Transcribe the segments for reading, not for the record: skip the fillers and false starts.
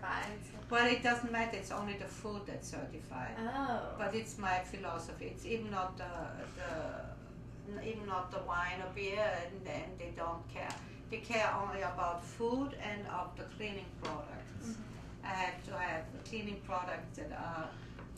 certified? Well, it doesn't matter. It's only the food that's certified. Oh. But it's my philosophy. It's even not even not the wine or beer, and they don't care. They care only about food and of the cleaning products. I have to have cleaning products that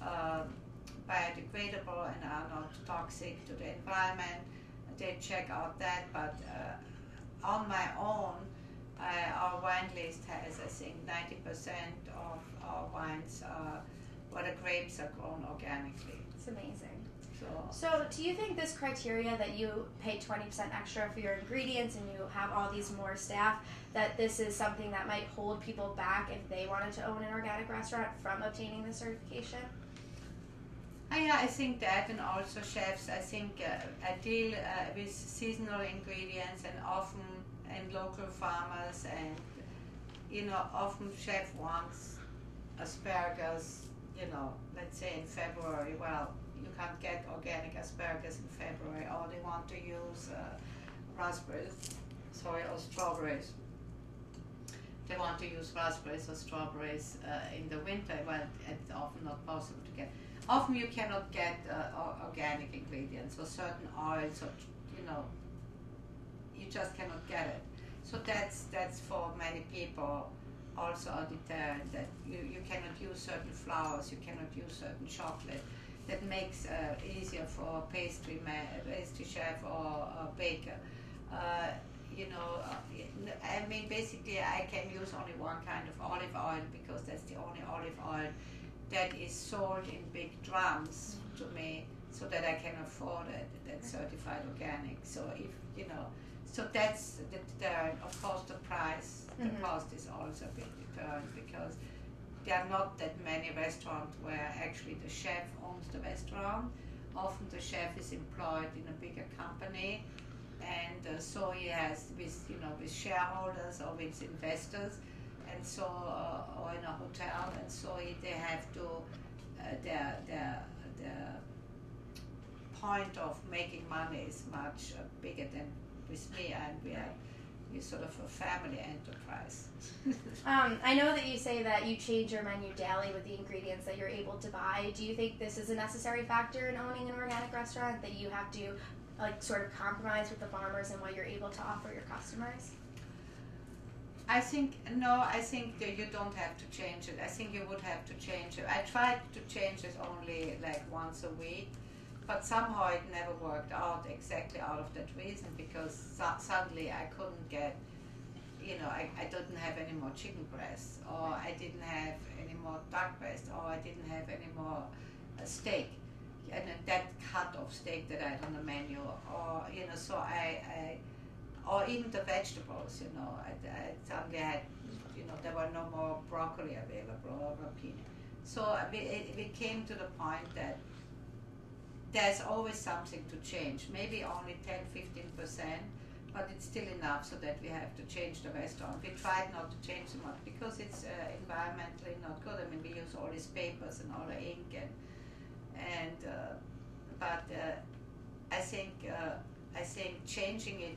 are biodegradable and are not toxic to the environment. They check out that, but on my own, our wine list has, I think, 90% of our wines where the grapes are grown organically. It's amazing. So do you think this criteria that you pay 20% extra for your ingredients and you have all these more staff, that this is something that might hold people back if they wanted to own an organic restaurant from obtaining the certification? Yeah, I think that, and also chefs, I think I deal with seasonal ingredients and often and local farmers, and often chef wants asparagus, let's say in February. Well, you can't get organic asparagus in February, or they want to use or strawberries. They want to use raspberries or strawberries in the winter. Well, it's often not possible to get. Often you cannot get organic ingredients or certain oils, or you just cannot get it. So that's for many people also a deterrent, that you cannot use certain flours, you cannot use certain chocolate. That makes easier for a pastry chef or a baker. I mean, basically I can use only one kind of olive oil because that's the only olive oil that is sold in big drums to me, so that I can afford it. That's certified organic. So if so that's the deterrent. Of course, the price. The cost is also a big deterrent, because there are not that many restaurants where actually the chef owns the restaurant. Often the chef is employed in a bigger company, and so he has with shareholders or with investors, and so or in a hotel, and so they have to their point of making money is much bigger than with me, and we're sort of a family enterprise. I know that you say that you change your menu daily with the ingredients that you're able to buy. Do you think this is a necessary factor in owning an organic restaurant, that you have to sort of compromise with the farmers and what you're able to offer your customers? I think that you don't have to change it. I think you would have to change it. I tried to change it only like once a week, but somehow it never worked out exactly out of that reason, because suddenly I couldn't get, I didn't have any more chicken breast, or I didn't have any more duck breast, or I didn't have any more steak, and that cut of steak that I had on the menu, or so I or even the vegetables, I suddenly had, there were no more broccoli available or rapini. So we came to the point that there's always something to change, maybe only 10-15%, but it's still enough so that we have to change the restaurant. We tried not to change so much because it's environmentally not good. I mean, we use all these papers and all the ink, but I think changing it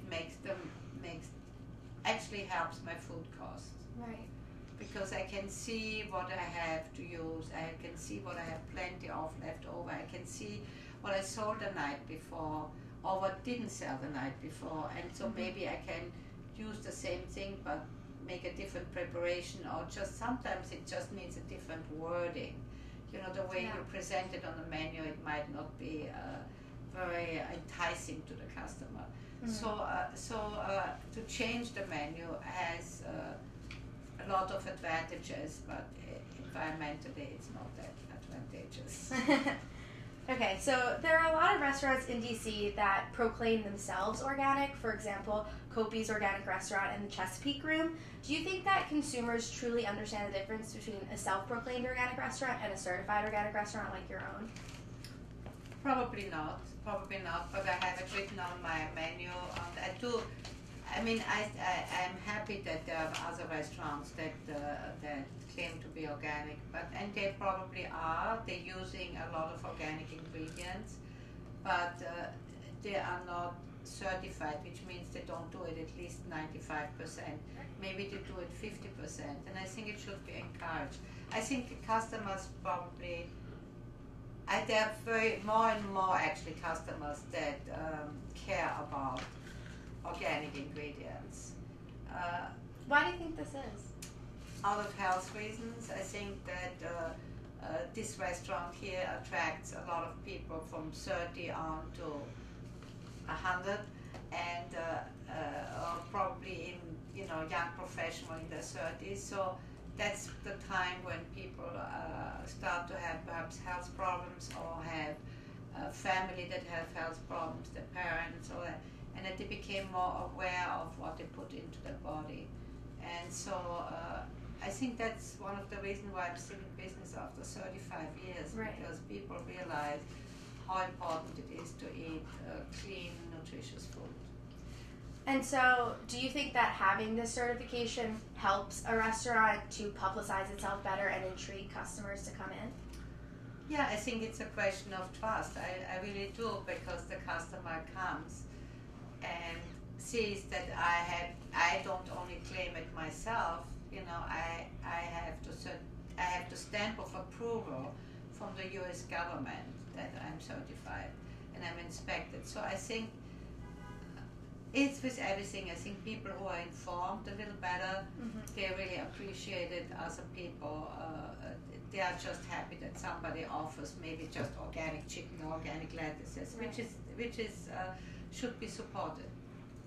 actually helps my food costs. Right. Because I can see what I have to use, I can see what I have plenty of left over, I can see what I sold the night before or what didn't sell the night before, and so maybe I can use the same thing but make a different preparation, or just sometimes it just needs a different wording. The way you present it on the menu, it might not be very enticing to the customer. So to change the menu has a lot of advantages, but environmentally it's not that advantageous. Okay, so there are a lot of restaurants in DC that proclaim themselves organic. For example, Kopi's Organic Restaurant and the Chesapeake Room. Do you think that consumers truly understand the difference between a self-proclaimed organic restaurant and a certified organic restaurant like your own? Probably not, but I have it written on my menu. I'm happy that there are other restaurants that claim to be organic, and they probably are. They're using a lot of organic ingredients, but they are not certified, which means they don't do it at least 95%. Maybe they do it 50%, and I think it should be encouraged. I think customers probably, there are more and more actually customers that care about organic ingredients. Why do you think this is? Out of health reasons, I think that this restaurant here attracts a lot of people from 30 on to 100, and probably in young professional in their 30s. So that's the time when people start to have perhaps health problems, or have a family that have health problems, their parents, and that they became more aware of what they put into their body. And so I think that's one of the reasons why I'm still in business after 35 years, right. Because people realize how important it is to eat clean, nutritious food. And so, do you think that having this certification helps a restaurant to publicize itself better and intrigue customers to come in? Yeah, I think it's a question of trust. I really do, because the customer comes and sees that I don't only claim it myself. I have the stamp of approval from the U.S. government that I'm certified and I'm inspected. So I think it's with everything. I think people who are informed a little better, they really appreciate it. Other people, they are just happy that somebody offers maybe just organic chicken or organic lettuces, right. which is should be supported.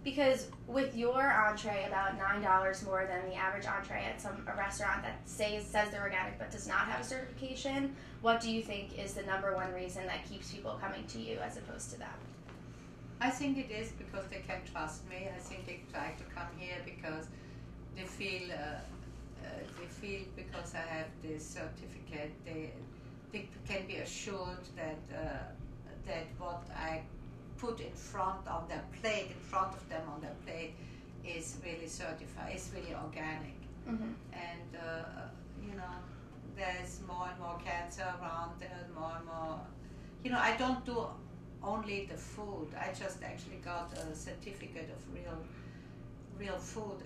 Because with your entree about $9 more than the average entree at a restaurant that says they're organic but does not have a certification, what do you think is the number one reason that keeps people coming to you as opposed to them? I think it is because they can trust me. I think they try to come here because they feel because I have this certificate, they can be assured that what I put in front of them on their plate is really certified, is really organic. And there's more and more cancer around, there's more and more, I don't do only the food. I just actually got a certificate of real food,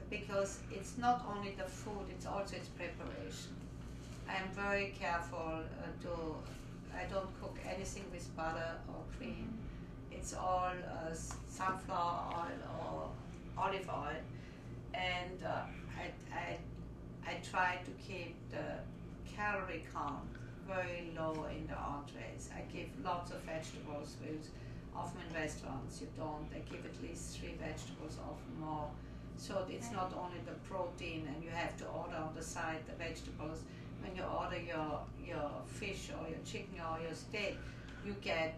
because it's not only the food, it's also its preparation. I'm very careful I don't cook anything with butter or cream. It's all sunflower oil or olive oil, and I try to keep the calorie count very low in the entrees. I give lots of vegetables, which often in restaurants you don't. I give at least 3 vegetables, often more. So it's not only the protein, and you have to order on the side the vegetables. When you order your fish or your chicken or your steak, you get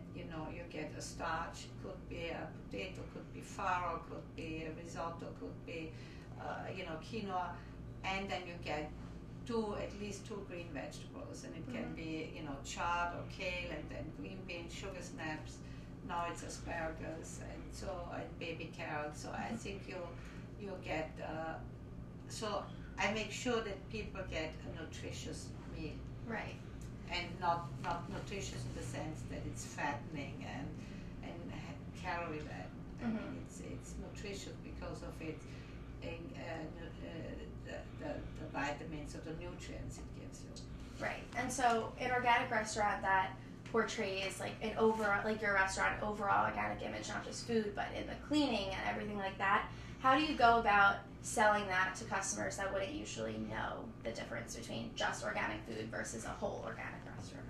a starch. Could be a potato, could be farro, could be a risotto, could be quinoa, and then you get at least two green vegetables, and it can be chard or kale, and then green beans, sugar snaps. Now it's asparagus, and baby carrots. So I think you get. So I make sure that people get a nutritious meal. Right. And not nutritious in the sense that it's fattening and calorie laden. I mean, it's nutritious because of it, the vitamins or the nutrients it gives you. Right. And so, an organic restaurant that portrays your restaurant overall organic image, not just food, but in the cleaning and everything like that. How do you go about selling that to customers that wouldn't usually know the difference between just organic food versus a whole organic restaurant?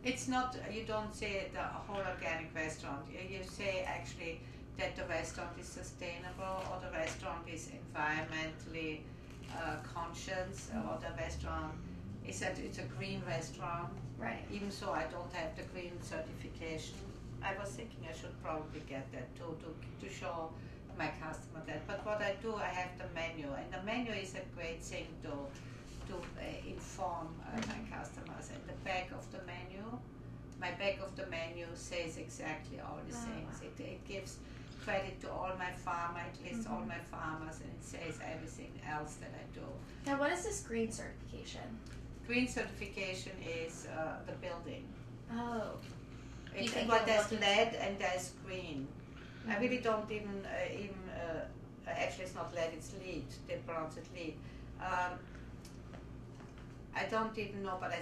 It's not, you don't say the whole organic restaurant. You say actually that the restaurant is sustainable, or the restaurant is environmentally conscious, or the restaurant is that it's a green restaurant. Right. Even so, I don't have the green certification. I was thinking I should probably get that too, to show my customer that. But what I do, I have the menu, and the menu is a great thing to inform my customers. And the back of the menu, my back of the menu says exactly all the things. Wow. It gives credit to all my farmers, it lists all my farmers, and it says everything else that I do. Now, what is this green certification? Green certification is the building. Oh. But there's lead and there's green. I really don't even actually it's not lead, it's lead. They pronounce it lead. I don't even know, but I